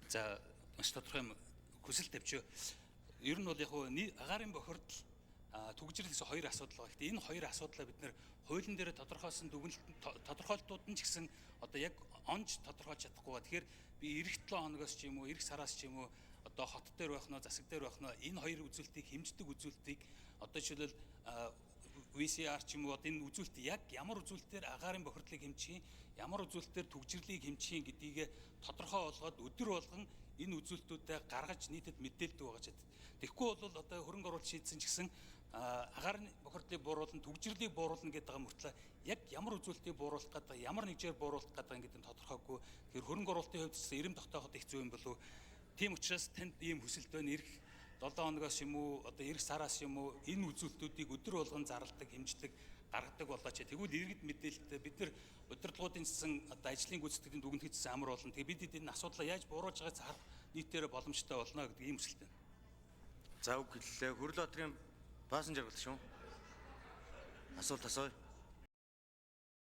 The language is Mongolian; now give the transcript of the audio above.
За маш тодорхой юм хүсэл тавьж. Ер нь бол яг агаарын бохирдол түгжрэл гэсэн хоёр асуудал байгаа. Гэхдээ энэ хоёр асуудлаа бид нэр хуулийн дээр тодорхойлсон тодорхойлтууд нь ч гэсэн одоо яг онж тодорхойлж чадахгүй ба. Тэгэхээр би эх 7 хоногоос ч юм уу, эх сараас ч юм уу одоо хот дээр байх нь, засаг дээр байх нь энэ хоёр үзүүлэлтийг хэмждэг үзүүлэлтийг одоо жишээлбэл VCR ч юм уу одоо энэ үзүүлэлт яг ямар үзүүлэлтээр агаарын бохирдлыг хэмжих, ямар үзүүлэлтээр түгжрлийг хэмжих гэдгийг тодорхой болгоод өдөр болгон энэ үзүүлэлтүүдэд гаргаж нийтэд мэдээлдэг байгаа ч. Тэгэхгүй бол одоо хөрөнгө оруулалт шийдсэн ч гэсэн агаарын бохирдлыг бууруулна, түгжрлийг бууруулна гэдэг байгаа мөртлөө яг ямар үзүүлэлтийг бууруулах гэдэг, ямар нэгжээр бууруулах гэдэг гэдэг нь тодорхойгүй. Тэгэхээр хөрөнгө оруулалтын хувьд ч эрэм тогтооход их зүй юм болов. Тийм учраас танд ийм хүсэлт байна. Ирэх 7 хоногоос юм уу одоо эх сараас юм уу энэ үзүүлэлтүүдийг өдөр болгон зарладаг, хэмждэг, гаргадаг болооч. Тэгвэл иргэд мэдээлэлтэй бид нар удирдлагуудын гэсэн одоо ажлын гүйцэтгэлийн дүгнэлт хийсэн амар болно. Тэгээ бид энэ асуудлаа яаж бууруулж байгааг харах нийтээр боломжтой болно гэдэг ийм хүсэлт байна. За үг хэллээ. Хөрөлөтрийн пассажир бол шүү. Асуулт асууя.